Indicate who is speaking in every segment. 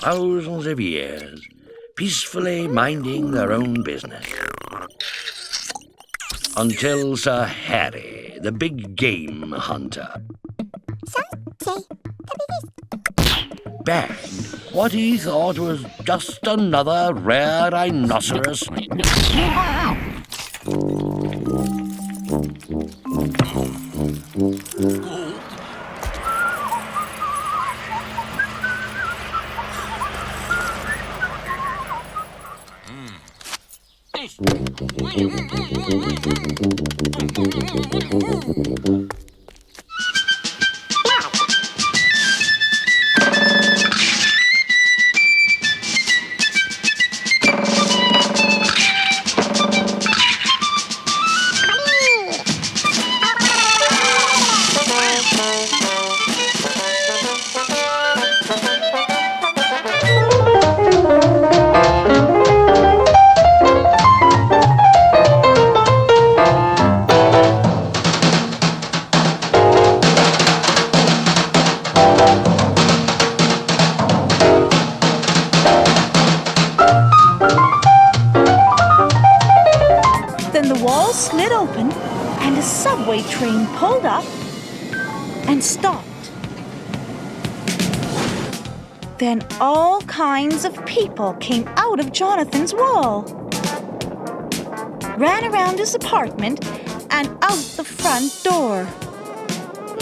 Speaker 1: thousands of years, peacefully minding their own business. Until Sir Harry, the big game hunter, bagged what he thought was just another rare rhinoceros.
Speaker 2: Then the wall slid open and a subway train pulled up and stopped. Then all kinds of people came out of Jonathan's wall, ran around his apartment and out the front door.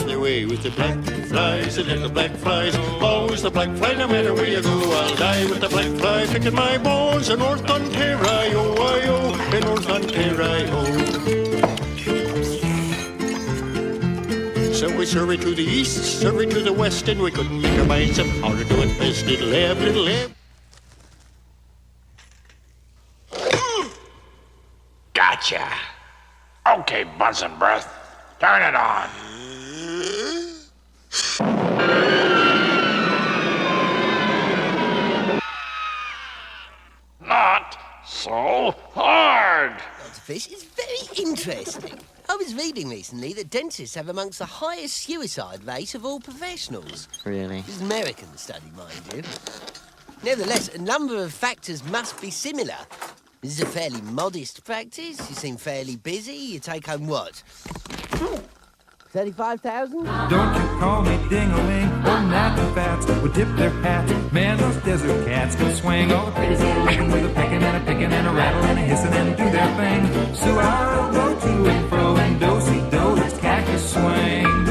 Speaker 3: Away with the black flies, the little black flies. Always the black fly, no matter where you go. I'll die with the black fly, picking my bones in North Ontario, in North Ontario. So we survey to the east, survey to the west, and we couldn't make our minds up how to do it best. Little Eb, little Eb.
Speaker 4: Gotcha. Okay, buzzing breath. Turn it on. Not so hard.
Speaker 5: Dr. Fish, it's very interesting. I was reading recently that dentists have amongst the highest suicide rate of all professionals.
Speaker 6: Really?
Speaker 5: This is an American study, mind you. Nevertheless, a number of factors must be similar. This is a fairly modest practice. You seem fairly busy. You take home what? 35,000?
Speaker 7: Don't you call me ding-a-ling or napping fats would dip their hats. Man, those desert cats can swing all the crazy living with a pecking and a picking and a rattle and a hissing and do their thing. So I'll go to and fro and do-si-do this cactus swing.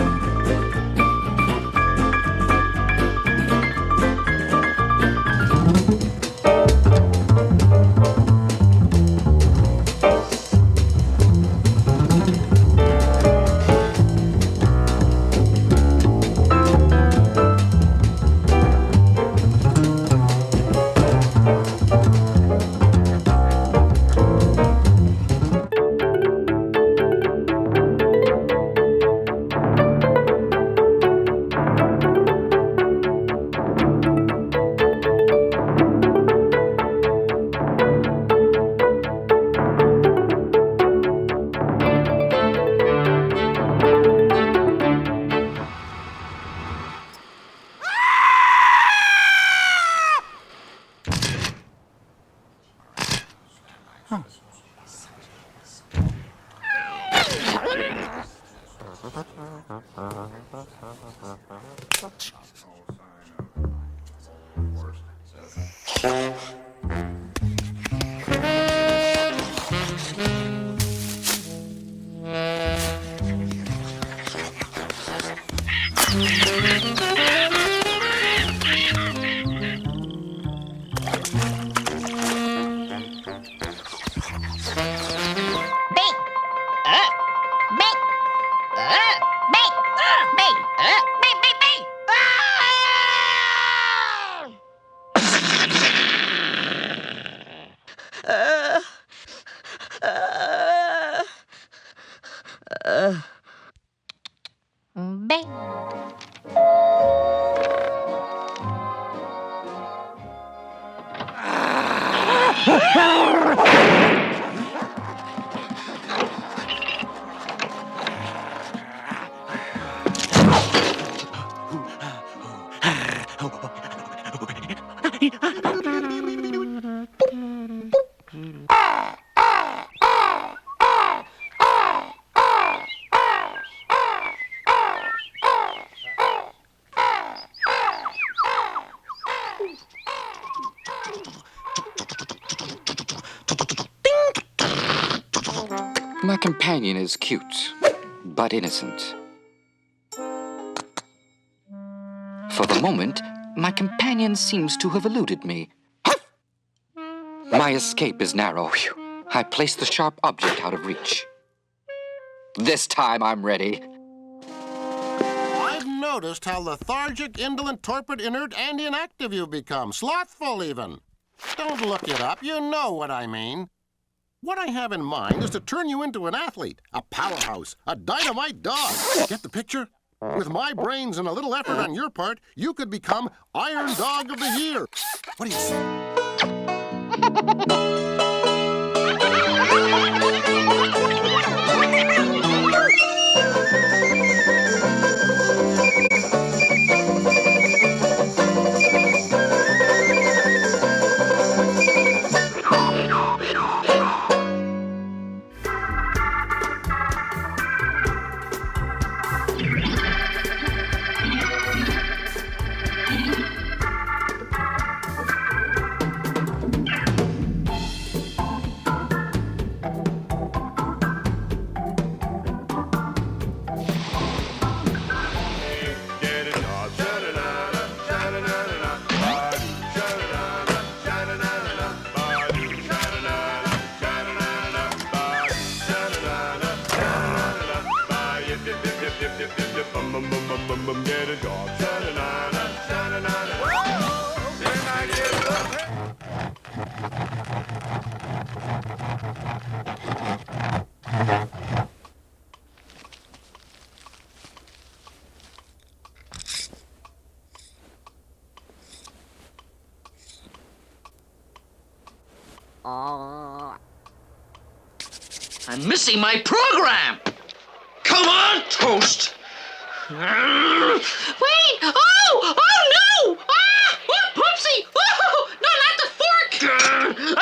Speaker 6: My companion is cute, but innocent. For the moment, my companion seems to have eluded me. My escape is narrow. I place the sharp object out of reach. This time I'm ready.
Speaker 8: I've noticed how lethargic, indolent, torpid, inert, and inactive you've become. Slothful, even. Don't look it up. You know what I mean. What I have in mind is to turn you into an athlete, a powerhouse, a dynamite dog. Get the picture? With my brains and a little effort on your part, you could become Iron Dog of the Year. What do you say?
Speaker 3: Get a job.
Speaker 1: I'm missing my program! Come on, Toast!
Speaker 9: Wait! Oh! Oh, no! Ah! Oh, Poopsie! Oh! No, not the fork! Ah!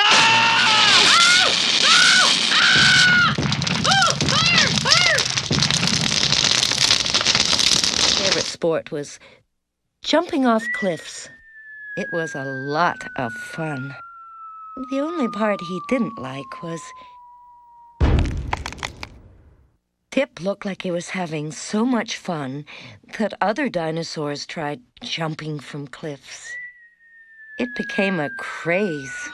Speaker 9: Ah! Oh! Fire! Fire!
Speaker 2: Favorite sport was jumping off cliffs. It was a lot of fun. The only part he didn't like was Tip looked like he was having so much fun that other dinosaurs tried jumping from cliffs. It became a craze.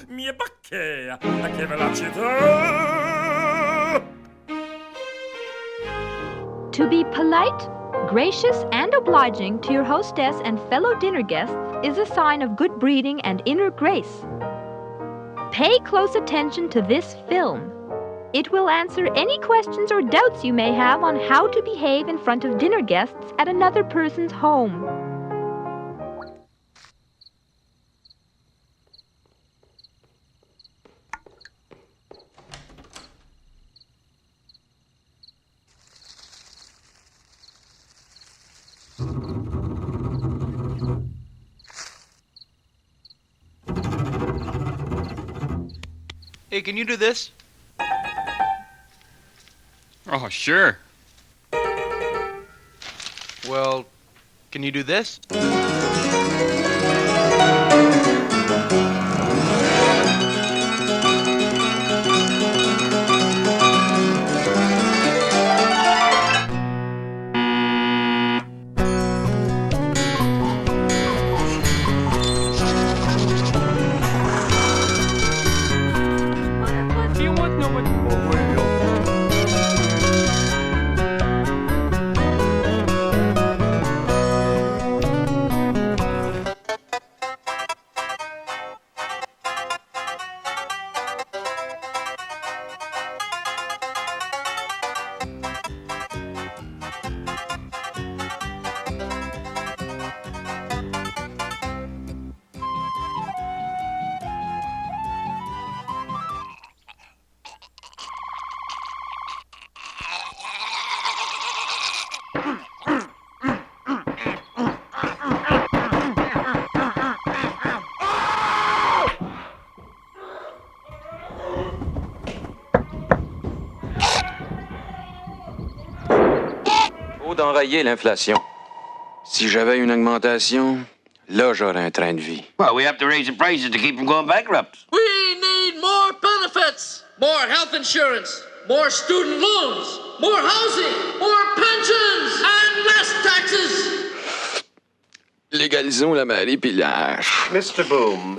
Speaker 7: Mie bacchea, che velocità!
Speaker 10: To be polite, gracious, and obliging to your hostess and fellow dinner guests is a sign of good breeding and inner grace. Pay close attention to this film. It will answer any questions or doubts you may have on how to behave in front of dinner guests at another person's home.
Speaker 11: Hey, can you do this?
Speaker 12: Oh, sure.
Speaker 11: Well, can you do this?
Speaker 6: d'enrayer l'inflation. Si j'avais une augmentation, là, j'aurais un train de vie.
Speaker 13: Well, we have to raise the prices to keep from going bankrupt.
Speaker 9: We need more benefits, more health insurance, more student loans, more housing, more pensions, and less taxes.
Speaker 6: Légalisons la Marie puis la hache.
Speaker 3: Mr. Boom.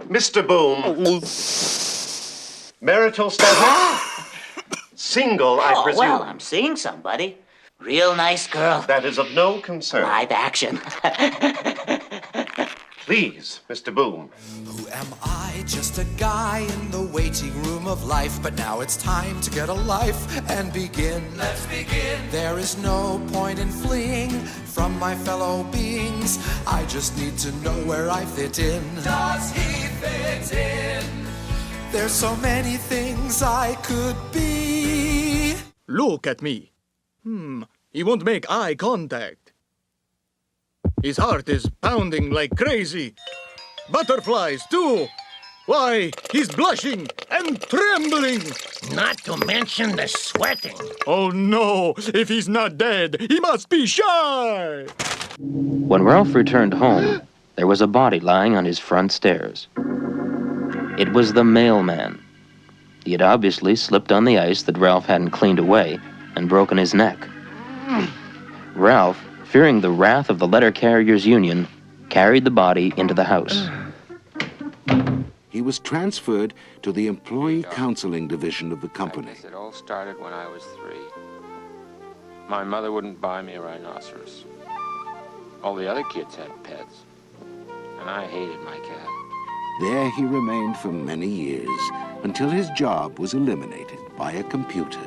Speaker 3: Mr. Boom. Marital status? Single, I presume.
Speaker 14: Well, I'm seeing somebody. Real nice girl.
Speaker 3: That is of no concern.
Speaker 14: Live action.
Speaker 3: Please, Mr. Boom.
Speaker 15: Who am I? Just a guy in the waiting room of life. But now it's time to get a life and begin. Let's begin. There is no point in fleeing from my fellow beings. I just need to know where I fit in. Does he fit in? There's so many things I could be.
Speaker 16: Look at me. He won't make eye contact. His heart is pounding like crazy. Butterflies, too. Why, he's blushing and trembling.
Speaker 1: Not to mention the sweating.
Speaker 16: Oh, no. If he's not dead, he must be shy.
Speaker 17: When Ralph returned home, there was a body lying on his front stairs. It was the mailman. He had obviously slipped on the ice that Ralph hadn't cleaned away and broken his neck. Ralph, fearing the wrath of the letter carriers' union, carried the body into the house.
Speaker 18: He was transferred to the Employee Counseling Division of the company.
Speaker 6: I guess it all started when I was 3. My mother wouldn't buy me a rhinoceros. All the other kids had pets, and I hated my cat.
Speaker 18: There he remained for many years, until his job was eliminated by a computer.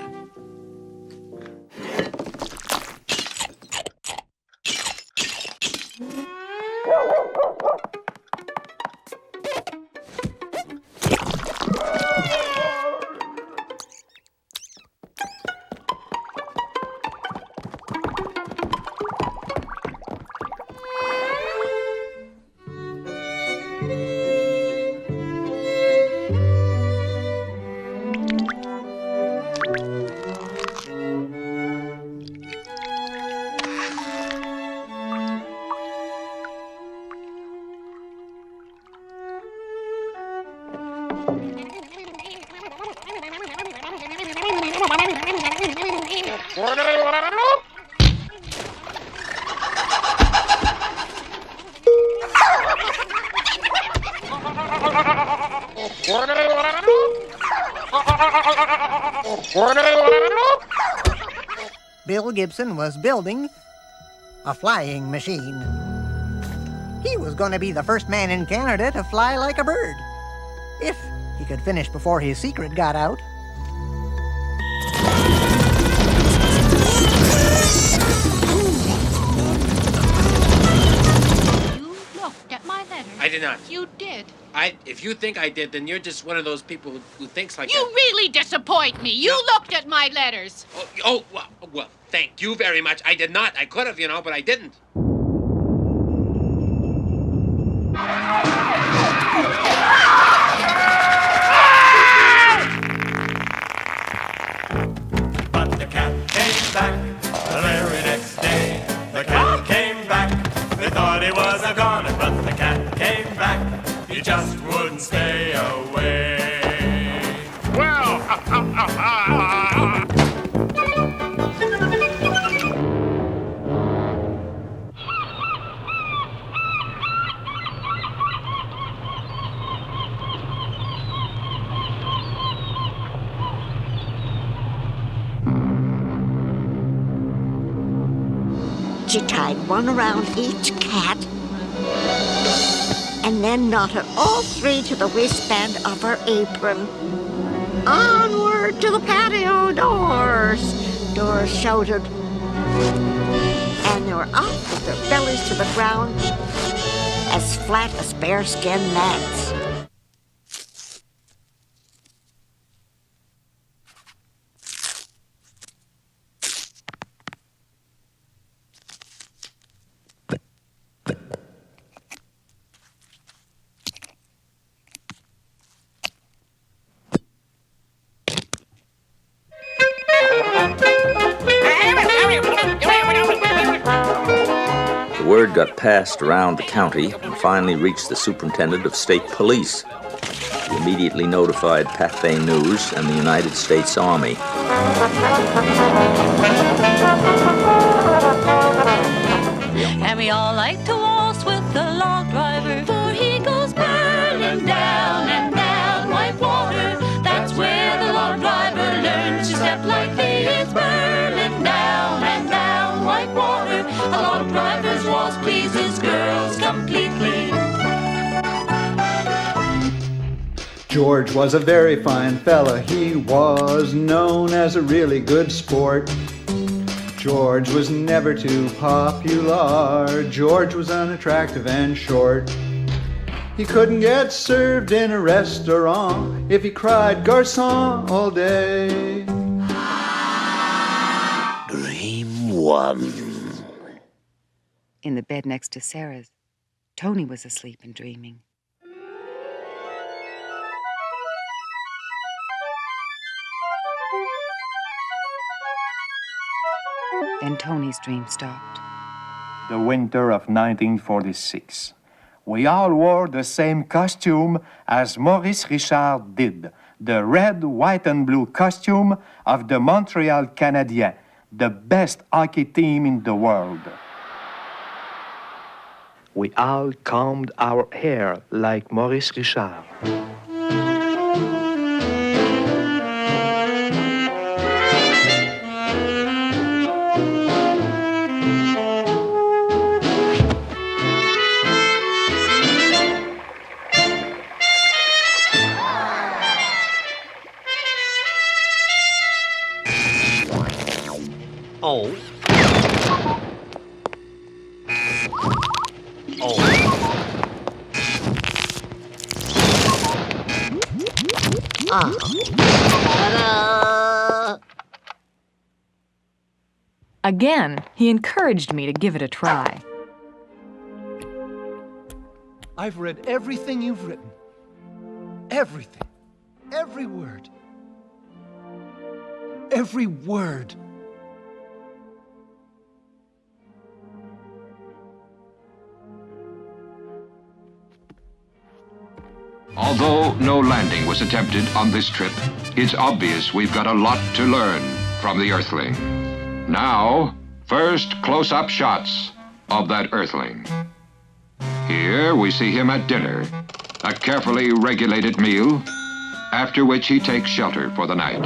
Speaker 19: Bill Gibson was building a flying machine. He was going to be the first man in Canada to fly like a bird, if he could finish before his secret got out.
Speaker 20: You looked at my letter.
Speaker 21: I did not.
Speaker 20: You did.
Speaker 21: If you think I did, then you're just one of those people who thinks like
Speaker 20: You
Speaker 21: that.
Speaker 20: really disappoint me. You looked at my letters.
Speaker 21: Well, thank you very much. I did not. I could have, but I didn't.
Speaker 7: But the cat came back the very next day. The cat came back. They thought he was a goner, but the cat came back. He just wouldn't stay away.
Speaker 4: Well,
Speaker 22: She tied one around each cat and then knotted all 3 to the waistband of her apron. Onward to the patio doors, Doors shouted. And they were off with their bellies to the ground, as flat as bearskin mats.
Speaker 5: word got passed around the county and finally reached the superintendent of state police. He immediately notified Pathé News and the United States Army.
Speaker 8: And we all like to waltz with the log driver, for he goes burning down and down white water. That's where the log driver learns to step lightly. It's burning down and down white water. A log driver's waltz pleases girls completely.
Speaker 23: George was a very fine fella. He was known as a really good sport. George was never too popular. George was unattractive and short. He couldn't get served in a restaurant if he cried garçon all day.
Speaker 1: Dream 1.
Speaker 24: In the bed next to Sarah's, Tony was asleep and dreaming. Then Tony's dream stopped.
Speaker 25: The winter of 1946. We all wore the same costume as Maurice Richard did, the red, white, and blue costume of the Montreal Canadiens, the best hockey team in the world. We all combed our hair like Maurice Richard.
Speaker 1: Oh. Oh.
Speaker 26: Again, he encouraged me to give it a try.
Speaker 27: I've read everything you've written. Everything. Every word. Every word.
Speaker 28: Although no landing was attempted on this trip, it's obvious we've got a lot to learn from the Earthling. Now, first close-up shots of that Earthling. Here we see him at dinner, a carefully regulated meal, after which he takes shelter for the night.